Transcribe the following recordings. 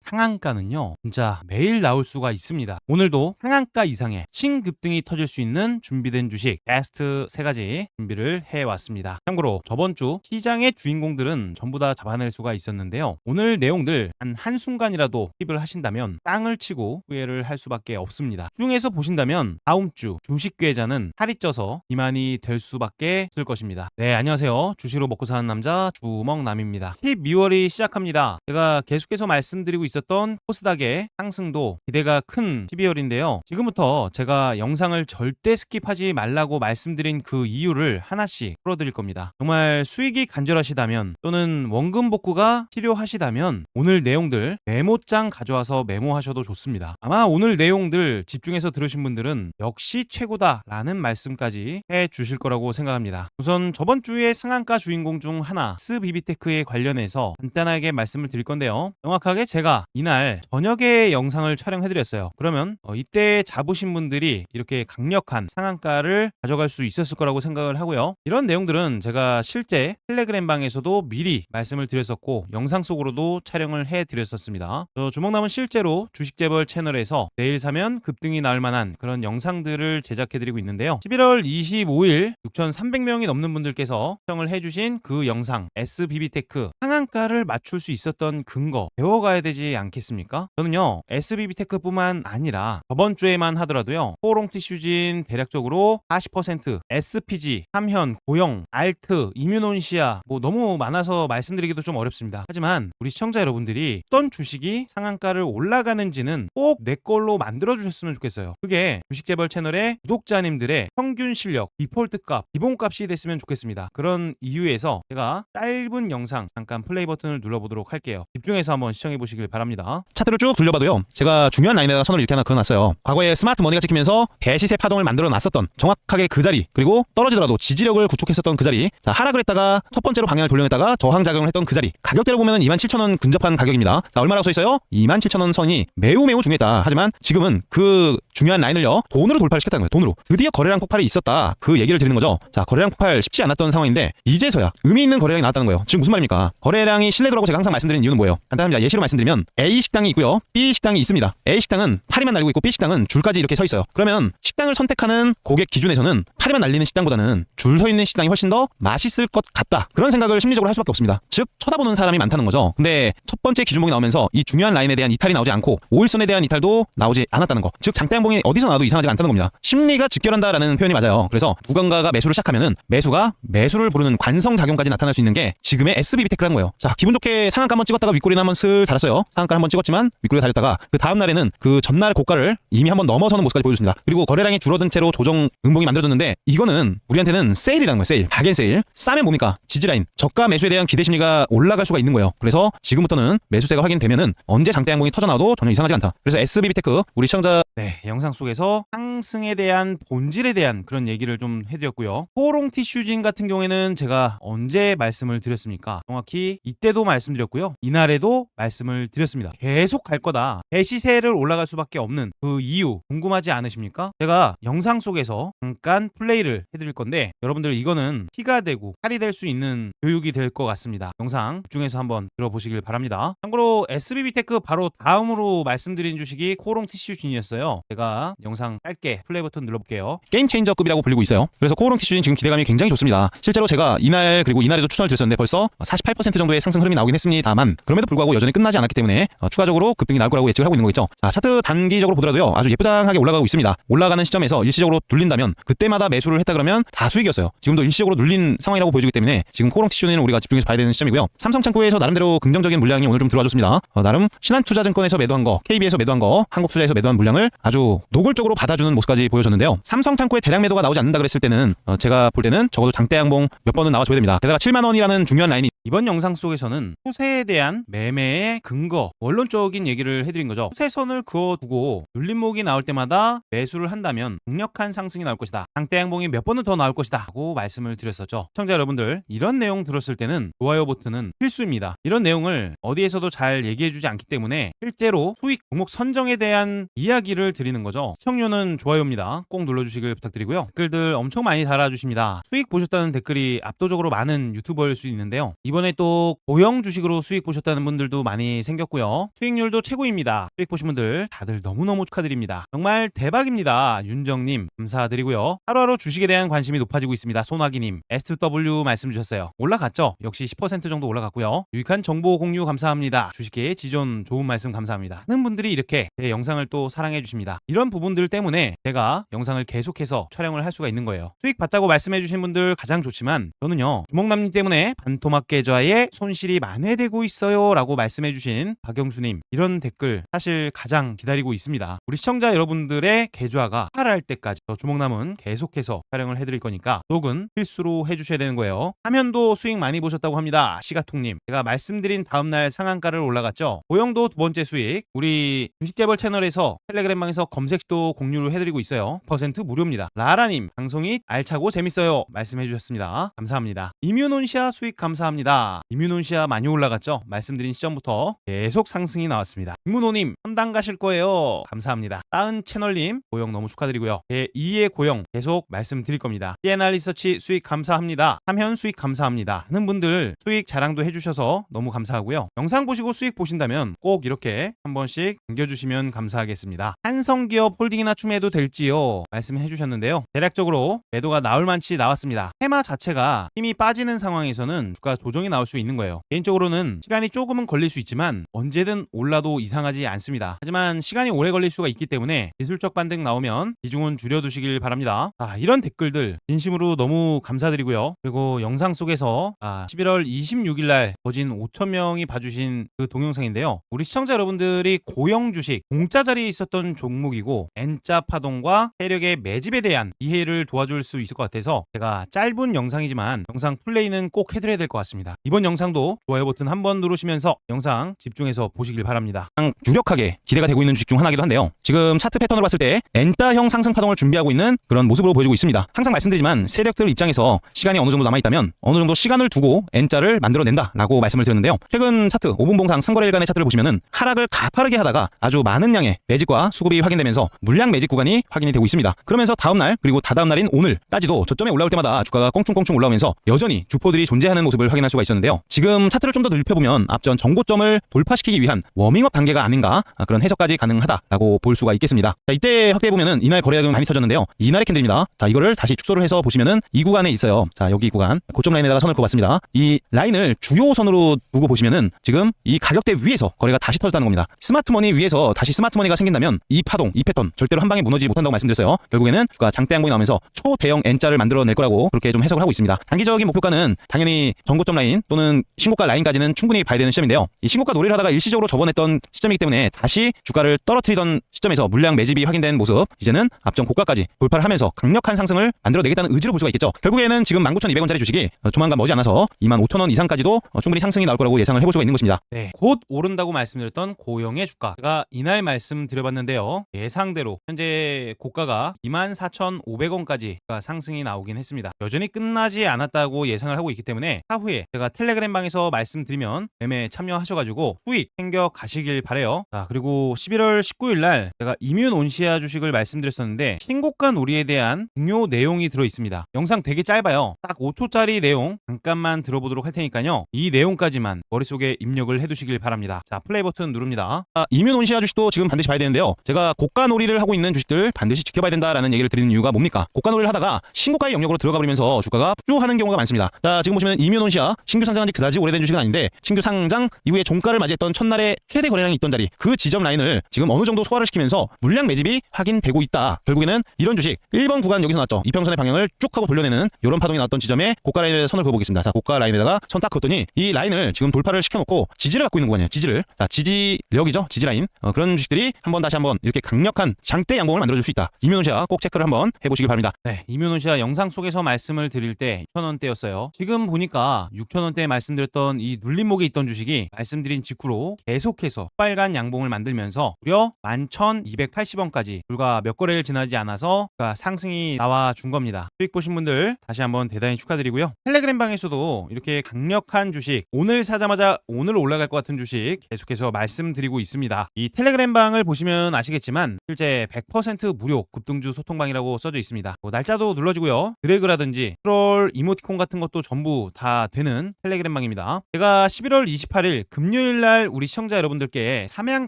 상한가는요, 진짜 매일 나올 수가 있습니다. 오늘도 상한가 이상의 신급등이 터질 수 있는 준비된 주식 베스트 3가지 준비를 해왔습니다. 참고로 저번 주 시장의 주인공들은 전부 다 잡아낼 수가 있었는데요. 오늘 내용들 한순간이라도 팁을 하신다면 땅을 치고 후회를 할 수밖에 없습니다. 중에서 보신다면 다음 주 주식 계좌는 살이 쪄서 비만이 될 수밖에 없을 것입니다. 네, 안녕하세요. 주식으로 먹고 사는 남자 주먹남입니다. 12월이 시작합니다. 제가 계속해서 말씀드리고 있었던 코스닥의 상승도 기대가 큰 12월인데요. 지금부터 제가 영상을 절대 스킵하지 말라고 말씀드린 그 이유를 하나씩 풀어드릴 겁니다. 정말 수익이 간절하시다면 또는 원금 복구가 필요하시다면 오늘 내용들 메모장 가져와서 메모하셔도 좋습니다. 아마 오늘 내용들 집중해서 들으신 분들은 역시 최고다 라는 말씀까지 해주실 거라고 생각합니다. 우선 저번 주에 상한가 주인공 중 하나 SBB테크에 관련해서 간단하게 말씀을 드릴 건데요. 정확하게 제가 이날 저녁에 영상을 촬영해드렸어요. 그러면 이때 잡으신 분들이 이렇게 강력한 상한가를 가져갈 수 있었을 거라고 생각을 하고요. 이런 내용들은 제가 실제 텔레그램 방에서도 미리 말씀을 드렸었고 영상 속으로도 촬영을 해드렸었습니다. 주먹남은 실제로 주식재벌 채널에서 내일 사면 급등이 나올 만한 그런 영상들을 제작해드리고 있는데요. 11월 25일 6,300명이 넘는 분들께서 시청을 해주신 그 영상 SBB테크 상한가를 맞출 수 있었던 근거 배워가야 되지 않겠습니까? 저는요 SBB테크뿐만 아니라 저번 주에만 하더라도요 코오롱티슈진 대략적으로 40%, SPG, 삼현, 고영, 알트, 이뮤논시아 뭐 너무 많아서 말씀드리기도 좀 어렵습니다. 하지만 우리 시청자 여러분들이 어떤 주식이 상한가를 올라가는지는 꼭 내 걸로 만들어 주셨으면 좋겠어요. 그게 주식재벌 채널의 구독자님들의 평균 실력, 디폴트 값, 기본값이 됐으면 좋겠습니다. 그런 이유에서 제가 짧은 영상 잠깐 플레이 버튼을 눌러보도록 할게요. 집중해서 한번 시청해 보시길 바랍니다. 차트를 쭉 돌려봐도요 제가 중요한 라인에다가 선을 이렇게 하나 그어놨어요. 과거에 스마트 머니가 찍히면서 대시세 파동을 만들어 놨었던 정확하게 그 자리, 그리고 떨어지더라도 지지력을 구축했었던 그 자리, 자 하락을 했다가 첫 번째로 방향을 돌려냈다가 저항작용을 했던 그 자리, 가격대로 보면 27,000원 근접한 가격입니다. 자 얼마라고 써있어요? 27,000원 선이 매우 중요했다. 하지만 지금은 그 중요한 라인을요 돈으로 돌파를 시켰다는 거예요. 돈으로 드디어 거래량 폭발이 있었다, 그 얘기를 드리는 거죠. 자 거래량 폭발 쉽지 않았던 상황인데 이제서야 의미 있는 거래량이 나왔다는 거예요. 지금 무슨 말입니까? 거래량이 신뢰도라고 제가 항상 말씀드리는 이유는 뭐예요? 간단합니다. 예시로 말씀드리면 A 식당이 있고요, B 식당이 있습니다. A 식당은 파리만 날리고 있고 B 식당은 줄까지 이렇게 서 있어요. 그러면 식당을 선택하는 고객 기준에서는 파리만 날리는 식당보다는 줄 서 있는 식당이 훨씬 더 맛있을 것 같다, 그런 생각을 심리적으로 할 수밖에 없습니다. 즉 쳐다보는 사람이 많다는 거죠. 근데 첫 번째 기준봉이 나오면서 이 중요한 라인에 대한 이탈이 나오지 않고 5일선에 대한 이탈도 나오지 않았다는 거, 즉 장대양봉이 어디서 나와도 이상하지 않다는 겁니다. 심리가 직결한다라는 표현이 맞아요. 그래서 누군가가 매수를 시작하면은 매수가 매수를 부르는 관성작용까지 나타날 수 있는 게 지금의 SBB테크라는 거예요. 자 기분 좋게 상한가 한번 찍었다가 윗꼬리는 한번 슬 달았어요. 상한가 한번 찍었지만 윗꼬리가 달렸다가 그 다음 날에는 그 전날 고가를 이미 한번 넘어서는 모습까지 보여줬습니다. 그리고 거래량이 줄어든 채로 조정 음봉이 만들어졌는데 이거는 우리한테는 세일이라는 거예요. 세일, 가겐세일. 싸면 뭡니까? 지지라인, 저가 매수에 대한 기대 심리가 올라갈 수가 있는 거예요. 그래서 지금부터는 매수세가 확인되면은 언제 장대양봉이 터져나와도 전혀 이상하지 않다. 그래서 SBB테크 우리 시청자 영상 속에서 상승에 대한 본질에 대한 그런 얘기를 좀 해드렸고요. 코오롱티슈진 같은 경우에는 제가 언제 말씀을 드렸습니까? 정확히 이때도 말씀드렸고요, 이날에도 말씀을 드렸습니다. 계속 갈 거다, 대시세를 올라갈 수밖에 없는 그 이유 궁금하지 않으십니까? 제가 영상 속에서 잠깐 플레이를 해드릴 건데 여러분들 이거는 피가 되고 살이 될 수 있는 교육이 될 것 같습니다. 영상 집중해서 한번 들어보시길 바랍니다. 참고로 SBB테크 바로 다음으로 말씀드린 주식이 코오롱티슈진이었어요. 제가 영상 짧게 플레이 버튼 눌러볼게요. 게임 체인저급이라고 불리고 있어요. 그래서 코오롱티슈진 지금 기대감이 굉장히 좋습니다. 실제로 제가 이날 그리고 이날에도 추천을 드렸었는데 벌써 48% 정도의 상승 흐름이 나오긴 했습니다만 그럼에도 불구하고 여전히 끝나지 않았기 때문에 추가적으로 급등이 나올 거라고 예측을 하고 있는 거겠죠. 자 차트 단기적으로 보더라도요 아주 예쁘장하게 올라가고 있습니다. 올라가는 시점에서 일시적으로 눌린다면 그때마다 매수를 했다 그러면 다 수익이었어요. 지금도 일시적으로 눌린 상황이라고 보여주기 때문에 지금 코오롱티슈진은 우리가 집중해서 봐야 되는 시점이고요. 삼성창구에서 나름대로 긍정적인 물량이 오늘 좀 들어와줬습니다. 나름 신한투자증권에서 매도한 거, KB에서 매도한 거, 한국투자에서 매도한 물량을 아주 노골적으로 받아주는 모습까지 보여줬는데요. 삼성창구에 대량 매도가 나오지 않는다 그랬을 때는 제가 볼 때는 적어도 장대양봉 몇 번은 나와줘야 됩니다. 게다가 7만원이라는 중요한 라인이 이번 영상 속에서는 추세에 대한 매매의 근거, 원론적인 얘기를 해드린 거죠. 추세선을 그어두고 눌림목이 나올 때마다 매수를 한다면 강력한 상승이 나올 것이다, 장대양봉이 몇 번은 더 나올 것이다 라고 말씀을 드렸었죠. 시청자 여러분들 이런 내용 들었을 때는 좋아요 버튼은 필수입니다. 이런 내용을 어디에서도 잘 얘기해주지 않기 때문에 실제로 수익 종목 선정에 대한 이야기를 드리는 거죠. 시청료는 좋아요입니다. 꼭 눌러주시길 부탁드리고요. 댓글들 엄청 많이 달아주십니다. 수익 보셨다는 댓글이 압도적으로 많은 유튜버일 수 있는데요. 이번 이번에 또 고형 주식으로 수익 보셨다는 분들도 많이 생겼고요. 수익률도 최고입니다. 수익 보신 분들 다들 너무너무 축하드립니다. 정말 대박입니다. 윤정님 감사드리고요. 하루하루 주식에 대한 관심이 높아지고 있습니다. 손아기님 S2W 말씀 주셨어요. 올라갔죠? 역시 10% 정도 올라갔고요. 유익한 정보 공유 감사합니다. 주식계의 지존 좋은 말씀 감사합니다. 많은 분들이 이렇게 제 영상을 또 사랑해 주십니다. 이런 부분들 때문에 제가 영상을 계속해서 촬영을 할 수가 있는 거예요. 수익 봤다고 말씀해 주신 분들 가장 좋지만 저는요, 주먹남님 때문에 반토막 계좌에 손실이 만회되고 있어요 라고 말씀해 주신 박영수님, 이런 댓글 사실 가장 기다리고 있습니다. 우리 시청자 여러분들의 계좌가 하락할 때까지 저 주먹남은 계속해서 촬영을 해드릴 거니까 구독은 필수로 해주셔야 되는 거예요. 화면도 수익 많이 보셨다고 합니다. 시가통님, 제가 말씀드린 다음날 상한가를 올라갔죠. 고영도 두 번째 수익, 우리 주식재벌 채널에서 텔레그램방에서 검색도 공유를 해드리고 있어요. % 무료입니다. 라라님, 방송이 알차고 재밌어요 말씀해 주셨습니다. 감사합니다. 이뮤논시아 수익 감사합니다. 이뮤논시아 많이 올라갔죠. 말씀드린 시점부터 계속 상승이 나왔습니다. 이문호님, 선당 가실 거예요. 감사합니다. 따은 채널님, 고영 너무 축하드리고요. 제2의 고영 계속 말씀드릴 겁니다. CNR 리서치 수익 감사합니다. 삼현 수익 감사합니다 하는 분들 수익 자랑도 해주셔서 너무 감사하고요. 영상 보시고 수익 보신다면 꼭 이렇게 한 번씩 남겨주시면 감사하겠습니다. 한성기업 홀딩이나 추매해도 될지요 말씀해 주셨는데요. 대략적으로 매도가 나올 만치 나왔습니다. 테마 자체가 힘이 빠지는 상황에서는 주가 조정이 나올 수 있는 거예요. 개인적으로는 시간이 조금은 걸릴 수 있지만 언제든 올라도 이상하지 않습니다. 하지만 시간이 오래 걸릴 수가 있기 때문에 기술적 반등 나오면 비중은 줄여두시길 바랍니다. 이런 댓글들 진심으로 너무 감사드리고요. 그리고 영상 속에서 11월 26일 날 거진 5,000명이 봐주신 그 동영상인데요. 우리 시청자 여러분들이 고형 주식 공짜 자리에 있었던 종목이고 N자 파동과 세력의 매집에 대한 이해를 도와줄 수 있을 것 같아서 제가 짧은 영상이지만 영상 플레이는 꼭 해드려야 될 것 같습니다. 이번 영상도 좋아요 버튼 한번 누르시면서 영상 집중해서 보시길 바랍니다. 가장 유력하게 기대가 되고 있는 주식 중 하나이기도 한데요. 지금 차트 패턴으로 봤을 때 N자형 상승 파동을 준비하고 있는 그런 모습으로 보여지고 있습니다. 항상 말씀드리지만 세력들 입장에서 시간이 어느 정도 남아있다면 어느 정도 시간을 두고 N자를 만들어낸다라고 말씀을 드렸는데요. 최근 차트 5분 봉상 3거래일간의 차트를 보시면은 하락을 가파르게 하다가 아주 많은 양의 매집과 수급이 확인되면서 물량 매집 구간이 확인이 되고 있습니다. 그러면서 다음날 그리고 다다음 날인 오늘까지도 저점에 올라올 때마다 주가가 꽁충꽁충 올라오면서 여전히 주포들이 존재하는 모습을 확인할 수가 있었는데요. 지금 차트를 좀 더 넓혀보면 앞전 정고점을 돌파시키기 위한 워밍업 단계가 아닌가 그런 해석까지 가능하다라고 볼 수가 있겠습니다. 이때 확대해보면은 이날 거래량이 많이 터졌는데요. 이날의 캔들입니다. 이거를 다시 축소를 해서 보시면은 이 구간에 있어요. 여기 구간 고점 라인에다가 선을 그어봤습니다. 이 라인을 주요 선으로 두고 보시면은 지금 이 가격대 위에서 거래가 다시 터졌다는 겁니다. 스마트머니 위에서 다시 스마트머니가 생긴다면 이 파동, 이 패턴 절대로 한 방에 무너지지 못한다고 말씀드렸어요. 결국에는 주가 장대 양봉이 나오면서 초대형 N자를 만들어낼 거라고 그렇게 좀 해석을 하고 있습니다. 단기적인 목표가는 당연히 전고점 라인 또는 신고가 라인까지는 충분히 봐야 되는 시점인데요. 이 신고가 놀이를 하다가 일시적으로 접어냈던 시점이기 때문에 다시 주가를 떨어뜨리던 시점에서 물량 매집이 확인된 모습, 이제는 앞전 고가까지 돌파를 하면서 강력한 상승을 만들어내겠다는 의지로 볼 수가 있겠죠. 결국에는 지금 19,200원짜리 주식이 조만간 머지않아서 25,000원 이상까지도 충분히 상승이 나올 거라고 예상을 해볼 수가 있는 것입니다. 네, 곧 오른다고 말씀드렸던 고영의 주가, 제가 이날 말씀드려봤는데요. 예상대로 현재 고가가 24,500원까지 상승이 나오긴 했습니다. 여전히 끝나지 않았다고 예상을 하고 있기 때문에 차후에 제가 텔레그램 방에서 말씀드리면 매매 참여하셔가지고 수익 챙겨 가시길 바래요. 그리고 11월 19일 날 제가 이뮤논시아 주식을 말씀드렸었는데 신고가 놀이에 대한 중요 내용이 들어있습니다. 영상 되게 짧아요. 딱 5초짜리 내용 잠깐만 들어보도록 할 테니까요. 이 내용까지만 머릿속에 입력을 해두시길 바랍니다. 플레이 버튼 누릅니다. 이뮤논시아 주식도 지금 반드시 봐야 되는데요. 제가 고가 놀이를 하고 있는 주식들 반드시 지켜봐야 된다라는 얘기를 드리는 이유가 뭡니까? 고가 놀이를 하다가 신고가의 영역으로 들어가 버리면서 주가가 폭주하는 경우가 많습니다. 지금 보시면 이뮤논시아 신규 상장한 지 그다지 오래된 주식은 아닌데 신규 상장 이후에 종가를 맞이했던 첫날에 최대 거래량이 있던 자리, 그 지점 라인을 지금 어느 정도 소화를 시키면서 물량 매집이 확인되고 있다. 결국에는 이런 주식 1번 구간 여기서 나왔죠. 이평선의 방향을 쭉 하고 돌려내는 이런 파동이 나왔던 지점에 고가 라인에 선을 그어보겠습니다. 고가 라인에다가 선 딱 그었더니 이 라인을 지금 돌파를 시켜놓고 지지를 갖고 있는 구간이에요. 지지를. 지지력이죠. 지지라인. 그런 주식들이 다시 한번 이렇게 강력한 장대 양봉을 만들어줄 수 있다. 이뮤논시아 꼭 체크를 한번 해보시길 바랍니다. 네, 이뮤논시아 영상 속에서 말씀을 드릴 때 6,000원대였어요. 지금 보니까 6,000원대에 말씀드렸던 이 눌림목에 있던 주식이 말씀드린 직후로 계속해서 빨간 양봉을 만들면서 무려 11,280원까지 불과 몇 거래를 지나지 않아서 상승이 나와 준 겁니다. 수익 보신 분들 다시 한번 대단히 축하드리고요. 텔레그램 방에서도 이렇게 강력한 주식, 오늘 사자마자 오늘 올라갈 것 같은 주식 계속해서 말씀드리고 있습니다. 이 텔레그램 방을 보시면 아시겠지만 실제 100% 무료 급등주 소통방이라고 써져 있습니다. 날짜도 눌러지고요. 드래그라든지 스크롤 이모티콘 같은 것도 전부 다 되는 있는 텔레그램 방입니다. 제가 11월 28일 금요일날 우리 시청자 여러분들께 삼양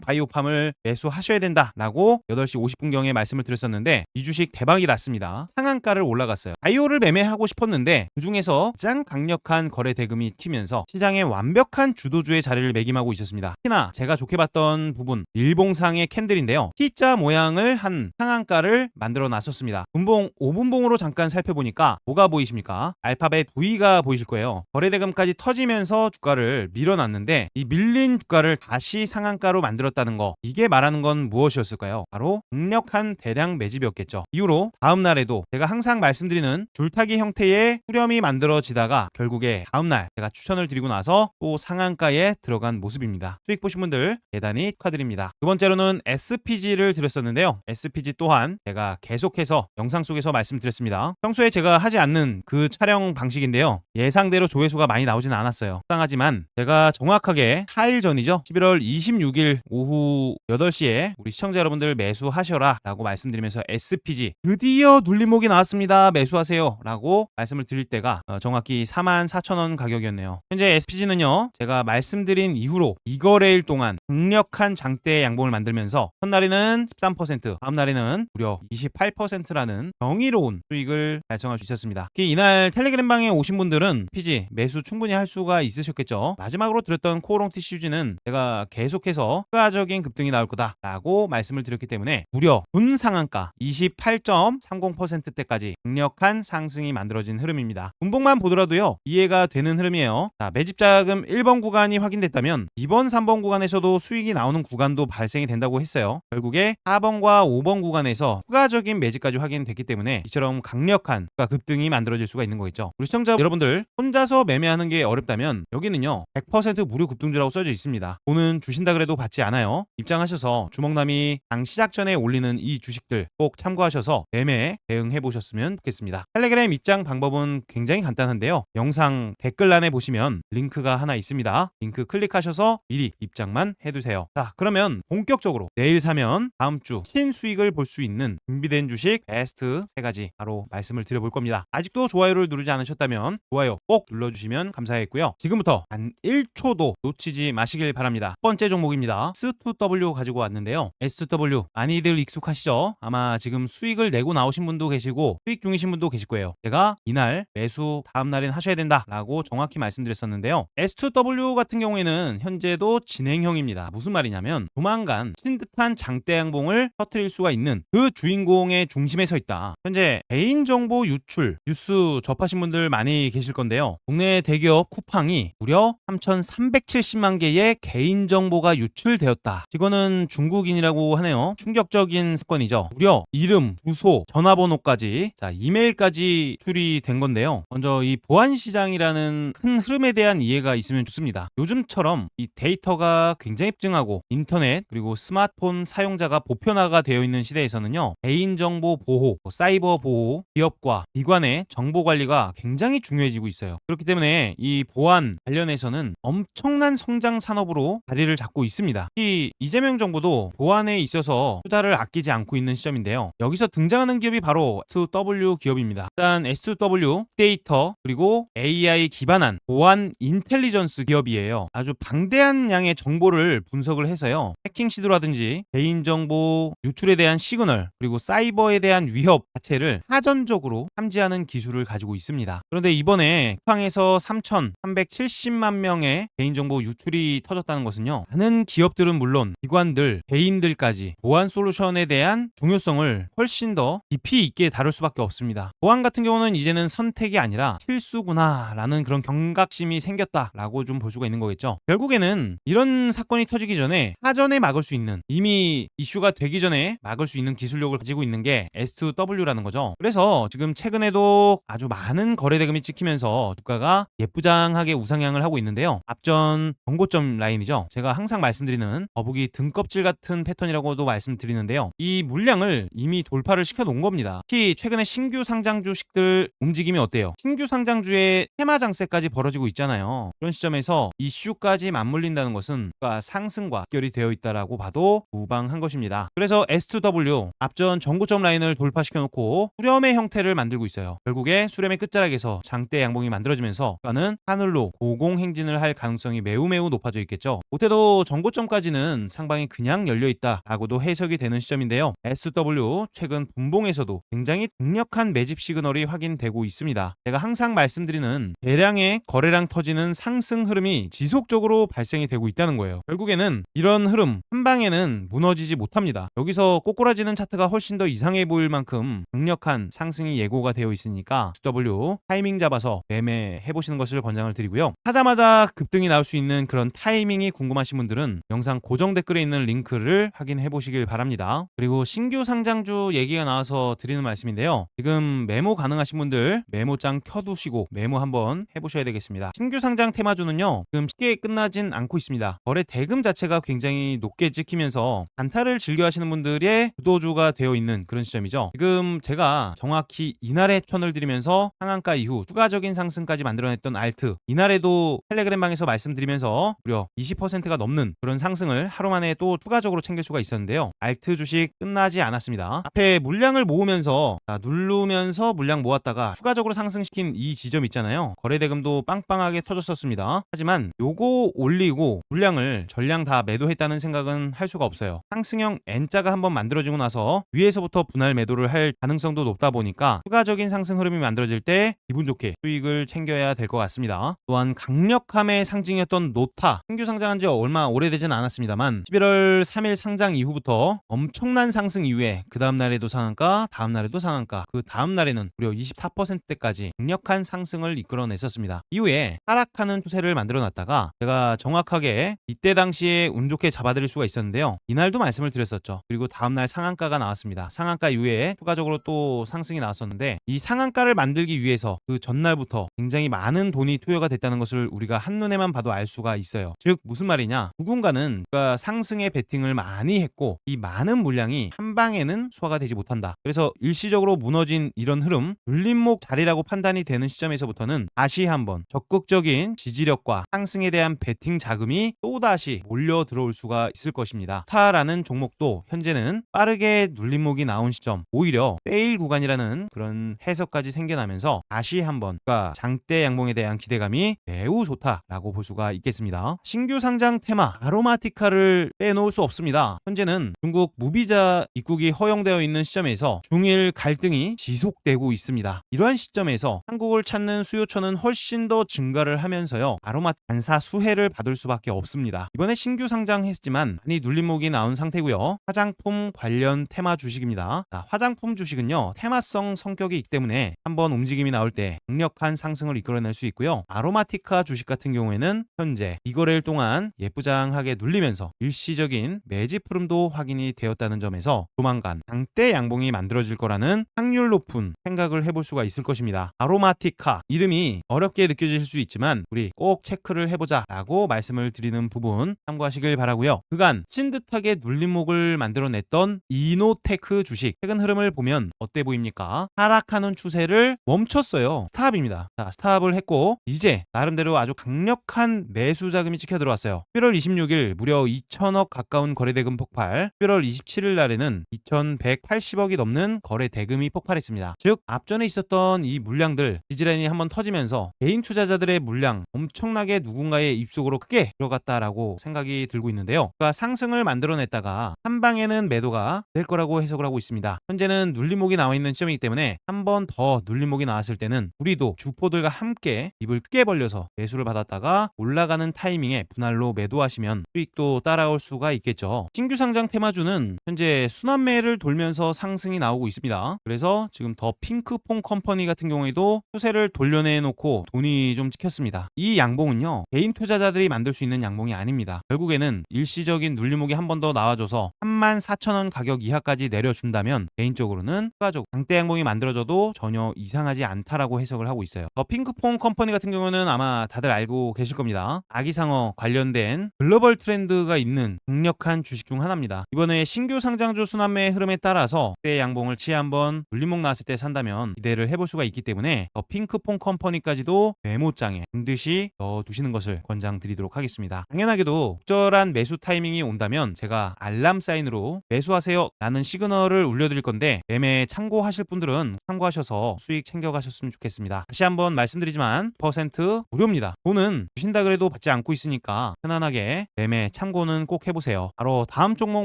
바이오팜을 매수하셔야 된다라고 8시 50분경에 말씀을 드렸었는데 이 주식 대박이 났습니다. 상한가를 올라갔어요. 바이오를 매매하고 싶었는데 그중에서 가장 강력한 거래 대금이 키면서 시장의 완벽한 주도주의 자리를 매김하고 있었습니다. 특히나 제가 좋게 봤던 부분 일봉상의 캔들인데요. T자 모양을 한 상한가를 만들어 놨었습니다. 분봉 5분봉으로 잠깐 살펴보니까 뭐가 보이십니까? 알파벳 V가 보이실 거예요. 거래대금까지 터지면서 주가를 밀어놨는데 이 밀린 주가를 다시 상한가로 만들었다는 거, 이게 말하는 건 무엇이었을까요? 바로 강력한 대량 매집이었겠죠. 이후로 다음날에도 제가 항상 말씀드리는 줄타기 형태의 후렴이 만들어지다가 결국에 다음날 제가 추천을 드리고 나서 또 상한가에 들어간 모습입니다. 수익 보신 분들 대단히 축하드립니다. 두 번째로는 SPG를 드렸었는데요. SPG 또한 제가 계속해서 영상 속에서 말씀드렸습니다. 평소에 제가 하지 않는 그 촬영 방식인데요. 예상대로 조회수가 많이 나오진 않았어요. 속상하지만 제가 정확하게 4일 전이죠. 11월 26일 오후 8시에 우리 시청자 여러분들 매수하셔라 라고 말씀드리면서 SPG 드디어 눌림목이 나왔습니다. 매수하세요 라고 말씀을 드릴 때가 정확히 44,000원 가격이었네요. 현재 SPG는요, 제가 말씀드린 이후로 2거래일 동안 강력한 장대 양봉을 만들면서 첫날에는 13%, 다음날에는 무려 28%라는 경이로운 수익을 달성할 수 있었습니다. 특히 이날 텔레그램 방에 오신 분들은 SPG 매수 충분히 할 수가 있으셨겠죠. 마지막으로 들었던 코오롱티 CUG는 제가 계속해서 추가적인 급등이 나올 거다라고 말씀을 드렸기 때문에 무려 분 상한가 28.30%대까지 강력한 상승이 만들어진 흐름입니다. 분봉만 보더라도요, 이해가 되는 흐름이에요. 자, 매집자금 1번 구간이 확인됐다면 2번, 3번 구간에서도 수익이 나오는 구간도 발생이 된다고 했어요. 결국에 4번과 5번 구간에서 추가적인 매집까지 확인됐기 때문에 이처럼 강력한 급등이 만들어질 수가 있는 거겠죠. 우리 시청자 여러분들 혼자서 매매하는 게 어렵다면 여기는요 100% 무료 급등주라고 써져 있습니다. 돈은 주신다 그래도 받지 않아요. 입장하셔서 주먹남이 당 시작 전에 올리는 이 주식들 꼭 참고하셔서 매매에 대응해 보셨으면 좋겠습니다. 텔레그램 입장 방법은 굉장히 간단한데요. 영상 댓글란에 보시면 링크가 하나 있습니다. 링크 클릭하셔서 미리 입장만 해두세요. 자, 그러면 본격적으로 내일 사면 다음 주 신수익을 볼 수 있는 준비된 주식 베스트 3가지 바로 말씀을 드려볼 겁니다. 아직도 좋아요를 누르지 않으셨다면 좋아요 꼭 눌러주시면 감사하겠고요. 지금부터 단 1초도 놓치지 마시길 바랍니다. 첫 번째 종목입니다. S2W 가지고 왔는데요. S2W 많이들 익숙하시죠? 아마 지금 수익을 내고 나오신 분도 계시고 수익 중이신 분도 계실 거예요. 제가 이날 매수 다음날엔 하셔야 된다라고 정확히 말씀드렸었는데요. S2W 같은 경우에는 현재도 진행형입니다. 무슨 말이냐면 조만간 친 듯한 장대 양봉을 터뜨릴 수가 있는 그 주인공의 중심에 서 있다. 현재 개인정보 유출 뉴스 접하신 분들 많이 계실 건데요. 국내 대기업 쿠팡이 무려 3,370만 개의 개인정보가 유출되었다. 이거는 중국인이라고 하네요. 충격적인 사건이죠. 무려 이름, 주소, 전화번호까지, 자, 이메일까지 유출이 된 건데요. 먼저 이 보안시장이라는 큰 흐름에 대한 이해가 있으면 좋습니다. 요즘처럼 이 데이터가 굉장히 급증하고 인터넷 그리고 스마트폰 사용자가 보편화가 되어 있는 시대에서는요, 개인정보 보호, 사이버 보호, 기업과 기관의 정보 관리가 굉장히 중요해지고 있어요. 그렇기 때문에 이 보안 관련해서는 엄청난 성장 산업으로 자리를 잡고 있습니다. 이 이재명 정부도 보안에 있어서 투자를 아끼지 않고 있는 시점인데요. 여기서 등장하는 기업이 바로 S2W 기업입니다. 일단 S2W 데이터 그리고 AI 기반한 보안 인텔리전스 기업이에요. 아주 방대한 양의 정보를 분석을 해서요, 해킹 시도라든지 개인정보 유출에 대한 시그널 그리고 사이버에 대한 위협 자체를 사전적으로 탐지하는 기술을 가지고 있습니다. 그런데 이번에 쿠팡에서 3,370만 명의 개인정보 유출이 터졌다는 것은요, 많은 기업들은 물론 기관들, 개인들까지 보안 솔루션에 대한 중요성을 훨씬 더 깊이 있게 다룰 수밖에 없습니다. 보안 같은 경우는 이제는 선택이 아니라 필수구나 라는 그런 경각심이 생겼다라고 좀 볼 수가 있는 거겠죠. 결국에는 이런 사건이 터지기 전에 사전에 막을 수 있는, 이미 이슈가 되기 전에 막을 수 있는 기술력을 가지고 있는 게 S2W라는 거죠. 그래서 지금 최근에도 아주 많은 거래대금이 찍히면서 주가가 예쁘장하게 우상향을 하고 있는데요. 앞전 정고점 라인이죠. 제가 항상 말씀드리는 거북이 등껍질 같은 패턴이라고도 말씀드리는데요. 이 물량을 이미 돌파를 시켜 놓은 겁니다. 특히 최근에 신규 상장 주식들 움직임이 어때요? 신규 상장주의 테마 장세까지 벌어지고 있잖아요. 그런 시점에서 이슈까지 맞물린다는 것은 주가 상승과 연결이 되어 있다라고 봐도 무방한 것입니다. 그래서 S2W 앞전 정고점 라인을 돌파시켜 놓고 수렴의 형태를 만들고 있어요. 결국에 수렴의 끝자락에서 장대 양봉이 만들어지면서 주가는 하늘로 고공행진을 할 가능성이 매우 높아져 있겠죠. 못해도 전고점까지는 상방이 그냥 열려있다라고도 해석이 되는 시점인데요. SW 최근 분봉에서도 굉장히 강력한 매집 시그널이 확인되고 있습니다. 제가 항상 말씀드리는 대량의 거래량 터지는 상승 흐름이 지속적으로 발생이 되고 있다는 거예요. 결국에는 이런 흐름 한 방에는 무너지지 못합니다. 여기서 꼬꾸라지는 차트가 훨씬 더 이상해 보일 만큼 강력한 상승이 예고가 되어 있으니까 SW 타이밍 잡아서 매매해 보시는 것을 권장을 드리고요. 하자마자 급등이 나올 수 있는 그런 타이밍이 궁금하신 분들은 영상 고정 댓글에 있는 링크를 확인해 보시길 바랍니다. 그리고 신규 상장주 얘기가 나와서 드리는 말씀인데요. 지금 메모 가능하신 분들 메모장 켜두시고 메모 한번 해보셔야 되겠습니다. 신규 상장 테마주는요, 지금 쉽게 끝나진 않고 있습니다. 거래 대금 자체가 굉장히 높게 찍히면서 단타를 즐겨 하시는 분들의 주도주가 되어 있는 그런 시점이죠. 지금 제가 정확히 이날에 추천을 드리면서 상한가 이후 추가적인 상승까지 만들어냈던 알트, 이날에도 텔레그램 방에서 말씀드리면서 무려 20%가 넘는 그런 상승을 하루 만에 또 추가적으로 챙길 수가 있었는데요. 알트 주식 끝나지 않았습니다. 앞에 물량을 모으면서 누르면서 물량 모았다가 추가적으로 상승시킨 이 지점 있잖아요. 거래대금도 빵빵하게 터졌었습니다. 하지만 요거 올리고 물량을 전량 다 매도했다는 생각은 할 수가 없어요. 상승형 N자가 한번 만들어지고 나서 위에서부터 분할 매도를 할 가능성도 높다 보니까 추가적인 상승 흐름이 만들어질 때 기분 좋게 수익을 챙겨야 될 것 같습니다. 또한 강력함의 상징이었던 노타, 신규 상장한 지 얼마 오래되진 않았습니다만 11월 3일 상장 이후부터 엄청난 상승 이후에 그 다음날에도 상한가, 다음날에도 상한가, 그 다음날에는 무려 24%대까지 강력한 상승을 이끌어냈었습니다. 이후에 하락하는 추세를 만들어놨다가 제가 정확하게 이때 당시에 운 좋게 잡아드릴 수가 있었는데요. 이날도 말씀을 드렸었죠. 그리고 다음날 상한가가 나왔습니다. 상한가 이후에 추가적으로 또 상승이 나왔었는데 이 상한가를 만들기 위해서 그 전날부터 굉장히 많은 돈이 투여가 됐다는 것을 우리가 한눈에만 봐도 알 수가 있어요. 즉 무슨 말이냐, 누군가는 상승에 베팅을 많이 했고 이 많은 물량이 한 방에는 소화가 되지 못한다. 그래서 일시적으로 무너진 이런 흐름, 눌림목 자리라고 판단이 되는 시점에서부터는 다시 한번 적극적인 지지력과 상승에 대한 베팅 자금이 또다시 몰려 들어올 수가 있을 것입니다. 타라는 종목도 현재는 빠르게 눌림목이 나온 시점, 오히려 페일 구간이라는 그런 해석까지 생겨나면서 다시 한번 장대 양봉에 대한 기대감이 매우 좋다라고 볼 수가 있겠습니다. 신규 상장 테마 아로마티카를 빼놓을 수 없습니다. 현재는 중국 무비자 입국이 허용되어 있는 시점에서 중일 갈등이 지속되고 있습니다. 이러한 시점에서 한국을 찾는 수요처는 훨씬 더 증가를 하면서요, 아로마 반사 수혜를 받을 수밖에 없습니다. 이번에 신규 상장했지만 많이 눌림목이 나온 상태고요. 화장품 관련 테마 주식입니다. 화장품 주식은요, 테마성 성격이 있기 때문에 한번 움직임이 나올 때 강력한 상승을 이끌어낼 수 있고요. 아로마티카 주식 같은 경우에는 현재 이거래일 동안 예쁘장하게 눌리면서 일시적인 매집 흐름도 확인이 되었다는 점에서 조만간 장대 양봉이 만들어질 거라는 확률 높은 생각을 해볼 수가 있을 것입니다. 아로마티카 이름이 어렵게 느껴질 수 있지만 우리 꼭 체크를 해보자 라고 말씀을 드리는 부분 참고하시길 바라고요. 그간 찐듯하게 눌림목을 만들어냈던 이노테크 주식 최근 흐름을 보면 어때 보입니까? 하락하는 추세를 멈췄어요. 스탑입니다. 자, 스탑을 했고 이제 나름대로 아주 강력한 매수 자금이 찍혀 들어왔어요. 11월 26일 무려 2천억 가까운 거래대금 폭발, 11월 27일 날에는 2,180억이 넘는 거래대금이 폭발했습니다. 즉 앞전에 있었던 이 물량들 지지라인이 한번 터지면서 개인 투자자들의 물량 엄청나게 누군가의 입속으로 크게 들어갔다라고 생각이 들고 있는데요. 그러니까 상승을 만들어냈다가 한 방에는 매도가 될 거라고 해석을 하고 있습니다. 현재는 눌림목이 나와 있는 시점이기 때문에 한 번 더 눌림목이 나왔을 때는 우리도 주포들과 함께 입을 크게 벌려서 매수를 받았다가 올라가는 타이밍에 분할로 매도하시면 수익도 따라올 수가 있겠죠. 신규 상장 테마주는 현재 순환매를 돌면서 상승이 나오고 있습니다. 그래서 지금 더 핑크퐁 컴퍼니 같은 경우에도 추세를 돌려내놓고 돈이 좀 찍혔습니다. 이 양봉은요, 개인 투자자들이 만들 수 있는 양봉이 아닙니다. 결국에는 일시적인 눌림목이 한 번 더 나와줘서 34,000원 가격 이하까지 내려준다면 개인적으로는 추가적으로 장대 양봉이 만들어져도 전혀 이상하지 않다라고 해석을 하고 있어요. 더 핑크퐁 컴퍼니 같은 경우는 아마 다들 알고 계실 겁니다. 아기상어 관련된 글로벌 트렌드가 있는 강력한 주식 중 하나입니다. 이번에 신규 상장주 순환매 흐름에 따라서 때 양봉을 치에 한번 눌림목 나왔을 때 산다면 기대를 해볼 수가 있기 때문에 더 핑크퐁 컴퍼니까지도 메모장에 반드시 넣어두시는 것을 권장드리도록 하겠습니다. 당연하게도 적절한 매수 타이밍이 온다면 제가 알람 사인으로 매수하세요 라는 시그널을 울려드릴 건데 매매 참고하실 분들은 참고하셔서 수익 챙겨가셨으면 좋겠습니다. 다시 한번 말씀드리지만 하지만 1% 무료입니다. 돈은 주신다 그래도 받지 않고 있으니까 편안하게 매매 참고는 꼭 해보세요. 바로 다음 종목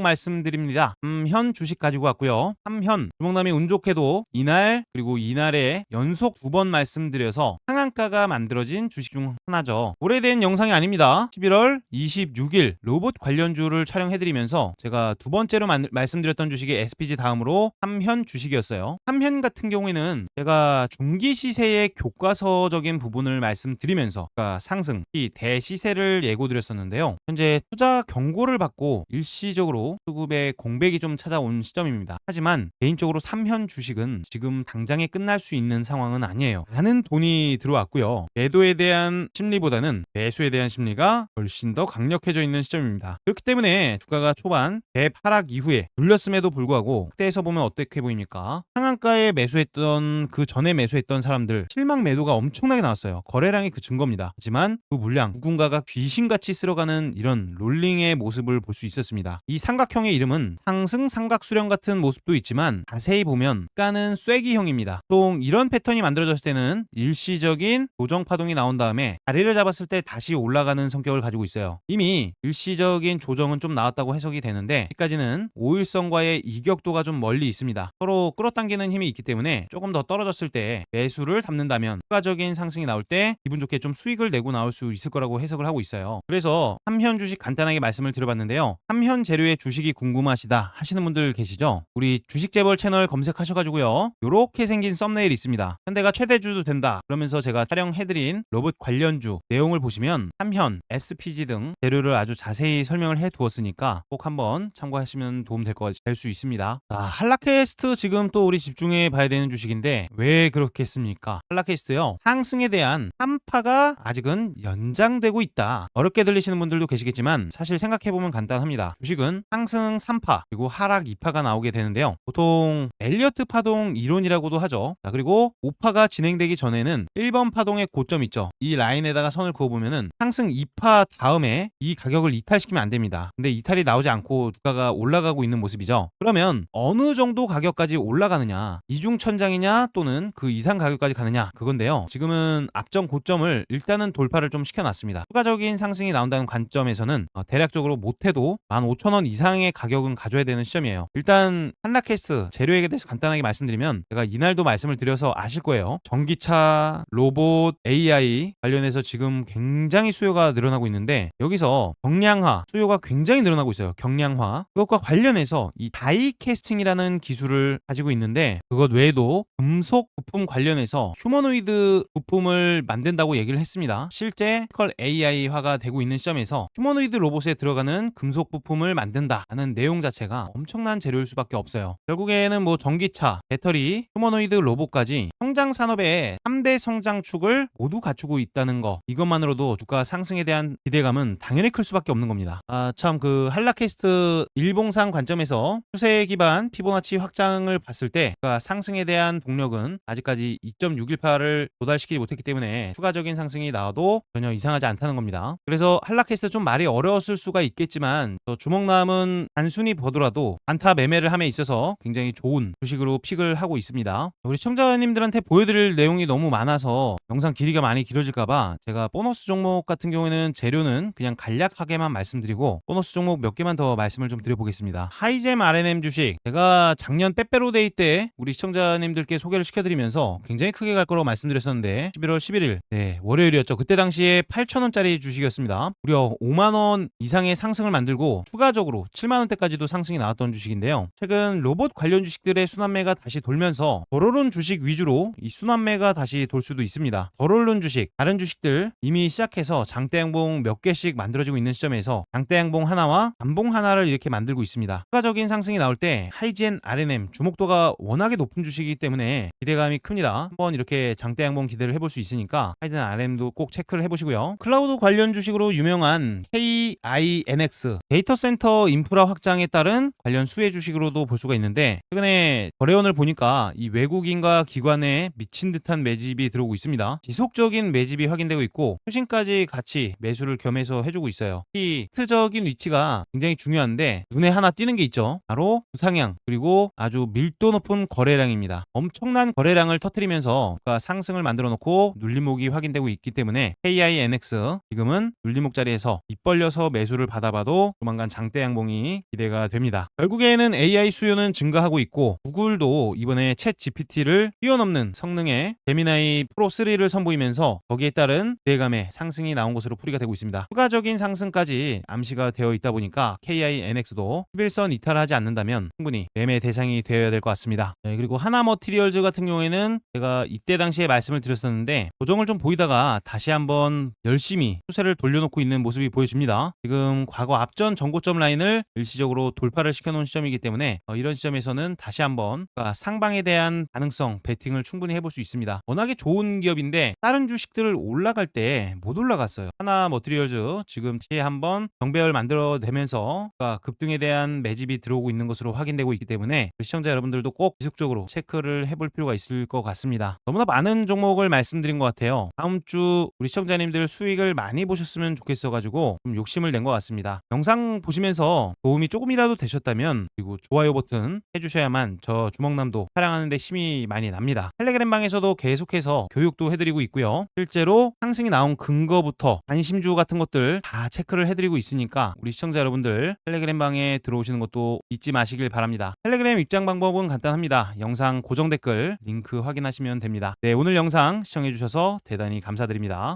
말씀드립니다. 삼현 주식 가지고 왔고요. 삼현 주목남이 운 좋게도 이날 그리고 이날에 연속 2번 말씀드려서 상한가가 만들어진 주식 중 하나죠. 오래된 영상이 아닙니다. 11월 26일 로봇 관련주를 촬영해드리면서 제가 두 번째로 말씀드렸던 주식이 SPG 다음으로 삼현 주식이었어요. 삼현 같은 경우에는 제가 중기 시세의 교과서적인 부분을 말씀드리면서 그러니까 상승, 대시세를 예고드렸었는데요. 현재 투자 경고를 받고 일시적으로 수급에 공백이 좀 찾아온 시점입니다. 하지만 개인적으로 삼현 주식은 지금 당장에 끝날 수 있는 상황은 아니에요. 많은 돈이 들어왔고요. 매도에 대한 심리보다는 매수에 대한 심리가 훨씬 더 강력해져 있는 시점입니다. 그렇기 때문에 주가가 초반 대하락 이후에 눌렸음에도 불구하고 그때에서 보면 어떻게 보입니까? 상한가에 매수했던 그 전에 매수했던 사람들 실망 매도가 엄청나게 나왔어요. 거래량이 그 증거입니다. 하지만 그 물량 누군가가 귀신같이 쓸어가는 이런 롤링의 모습을 볼 수 있었습니다. 이 삼각형의 이름은 상승 삼각 수렴 같은 모습도 있지만 자세히 보면 가는 쐐기형입니다. 보통 이런 패턴이 만들어졌을 때는 일시적인 조정 파동이 나온 다음에 자리를 잡았을 때 다시 올라가는 성격을 가지고 있어요. 이미 일시적인 조정은 좀 나왔다고 해석이 되는데 아직까지는 5일선과의 이격도가 좀 멀리 있습니다. 서로 끌어당기는 힘이 있기 때문에 조금 더 떨어졌을 때 매수를 담는다면 추가적인 상승이 나올 때 기분 좋게 좀 수익을 내고 나올 수 있을 거라고 해석을 하고 있어요. 그래서 삼현 주식 간단하게 말씀을 드려봤는데요. 삼현 재료의 주식이 궁금하시다 하시는 분들 계시죠? 우리 주식재벌 채널 검색하셔가지고요. 요렇게 생긴 썸네일이 있습니다. 현대가 최대주도 된다 그러면서 제가 촬영해드린 로봇 관련주 내용을 보시면 삼현, SPG 등 재료를 아주 자세히 설명을 해두었으니까 꼭 한번 참고하시면 도움 될 수 있습니다. 자, 한라캐스트 지금 또 우리 집중해 봐야 되는 주식인데 왜 그렇겠습니까? 한라캐스트요. 상승에 대한 한파가 아직은 연장되고 있다. 어렵게 들리시는 분들도 계시겠지만 사실 생각해보면 간단합니다. 주식은 상승 3파 그리고 하락 2파가 나오게 되는데요. 보통 엘리어트 파동 이론이라고도 하죠. 자, 그리고 5파가 진행되기 전에는 1번 파동의 고점 있죠. 이 라인에다가 선을 그어보면은 상승 2파 다음에 이 가격을 이탈시키면 안 됩니다. 근데 이탈이 나오지 않고 주가가 올라가고 있는 모습이죠. 그러면 어느 정도 가격까지 올라가느냐, 이중천장이냐 또는 그 이상 가격까지 가느냐 그건데요. 지금은 앞전 고점을 일단은 돌파를 좀 시켜놨습니다. 추가적인 상승이 나온다는 관점에서는 대략적으로 못해도 15,000원 이상의 가격은 가져야 되는 시점이에요. 일단 한라캐스트 재료에 대해서 간단하게 말씀드리면 제가 이날도 말씀을 드려서 아실 거예요. 전기차, 로봇, AI 관련해서 지금 굉장히 수요가 늘어나고 있는데 여기서 경량화 수요가 굉장히 늘어나고 있어요. 경량화 그것과 관련해서 이 다이캐스팅이라는 기술을 가지고 있는데 그것 외에도 금속 부품 관련해서 휴머노이드 부품을 만든다고 얘기를 했습니다. 실제 AI화가 되고 있는 시점에서 휴머노이드 로봇에 들어가는 금속 부품을 만든다는 내용 자체가 엄청난 재료일 수밖에 없어요. 결국에는 뭐 전기차, 배터리, 휴머노이드 로봇까지 성장 산업의 3대 성장축을 모두 갖추고 있다는 거 이것만으로도 주가 상승에 대한 기대감은 당연히 클 수밖에 없는 겁니다. 참 그 한라캐스트 일봉상 관점에서 추세 기반 피보나치 확장을 봤을 때 상승에 대한 동력은 아직까지 2.618을 도달시키지 못했기 때문에 추가적인 상승이 나와도 전혀 이상하지 않다는 겁니다. 그래서 한라캐스트 좀 말이 어려웠을 수가 있겠지만 주목남은 단순히 보더라도 안타 매매를 함에 있어서 굉장히 좋은 주식으로 픽을 하고 있습니다. 우리 시청자님들한테 보여드릴 내용이 너무 많아서 영상 길이가 많이 길어질까봐 제가 보너스 종목 같은 경우에는 재료는 그냥 간략하게만 말씀드리고 보너스 종목 몇 개만 더 말씀을 좀 드려보겠습니다. 하이잼 RNM 주식 제가 작년 빼빼로데이 때 우리 시청자님들께 소개를 시켜드리면서 굉장히 크게 갈 거라고 말씀드렸었는데 11월 11일 월요일이었죠. 그때 당시에 8,000원짜리 주식이었습니다. 무려 5만원 이상의 상승을 만들고 추가적으로 7만원대까지도 상승이 나왔던 주식인데요. 최근 로봇 관련 주식들의 순환매가 다시 돌면서 덜 오른 주식 위주로 이 순환매가 다시 돌 수도 있습니다. 덜 오른 주식, 다른 주식들 이미 시작해서 장대 양봉 몇 개씩 만들어지고 있는 시점에서 장대 양봉 하나와 단봉 하나를 이렇게 만들고 있습니다. 추가적인 상승이 나올 때 하이젠 RNM 주목도가 워낙에 높은 주식이기 때문에 기대감이 큽니다. 한번 이렇게 장대 양봉 기대를 해볼 수 있으니까 하이젠 RNM도 꼭 체크를 해보시고요. 클라우드 관련 주식으로 유명한 KINX 데이터 센터 인프라 확장에 따른 관련 수혜 주식으로도 볼 수가 있는데 최근에 거래원을 보니까 이 외국인과 기관에 미친 듯한 매집이 들어오고 있습니다. 지속적인 매집이 확인되고 있고 수신까지 같이 매수를 겸해서 해주고 있어요. 이 차트적인 위치가 굉장히 중요한데 눈에 하나 띄는 게 있죠. 바로 부상향 그리고 아주 밀도 높은 거래량입니다. 엄청난 거래량을 터뜨리면서 상승을 만들어 놓고 눌림목이 확인되고 있기 때문에 KINX 지금은 눌림목 자리에서 입 벌려서 매수를 받아봐도 조만간 장대 양봉이 기대가 됩니다. 결국에는 AI 수요는 증가하고 있고 구글도 이번에 챗 GPT를 뛰어넘는 성능의 제미나이 프로 3를 선보이면서 거기에 따른 기대감의 상승이 나온 것으로 풀이가 되고 있습니다. 추가적인 상승까지 암시가 되어 있다 보니까 KINX도 11선 이탈하지 않는다면 충분히 매매 대상이 되어야 될 것 같습니다. 네, 그리고 하나 머티리얼즈 같은 경우에는 제가 이때 당시에 말씀을 드렸었는데 조정을 좀 보이다가 다시 한번 열심히 추세를 돌려놓고 있는 모습이 보여집니다. 지금 과거 앞전 전고점 라인을 일시적으로 돌파를 시켜놓은 시점이기 때문에 이런 시점에서는 다시 한번 상방에 대한 가능성 베팅을 충분히 해볼 수 있습니다. 워낙에 좋은 기업인데 다른 주식들을 올라갈 때 못 올라갔어요. 하나 머티리얼즈 지금 한번 정배열 만들어내면서 급등에 대한 매집이 들어오고 있는 것으로 확인되고 있기 때문에 시청자 여러분들도 꼭 지속적으로 체크를 해볼 필요가 있을 것 같습니다. 너무나 많은 종목을 말씀드린 것 같아요. 다음 주 우리 시청자님들 수익을 많이 보셨으면 좋겠어가지고 좀 욕심을 낸 것 같습니다. 영상 보시면서 도움이 조금이라도 되셨다면 그리고 좋아요 버튼 해주셔야만 저 주먹남도 촬영하는 데 힘이 많이 납니다. 텔레그램 방에서도 계속해서 교육도 해드리고 있고요. 실제로 상승이 나온 근거부터 관심주 같은 것들 다 체크를 해드리고 있으니까 우리 시청자 여러분들 텔레그램 방에 들어오시는 것도 잊지 마시길 바랍니다. 텔레그램 입장 방법은 간단합니다. 영상 고정 댓글 링크 확인하시면 됩니다. 네, 오늘 영상 시청해주셔서 대단히 감사드립니다.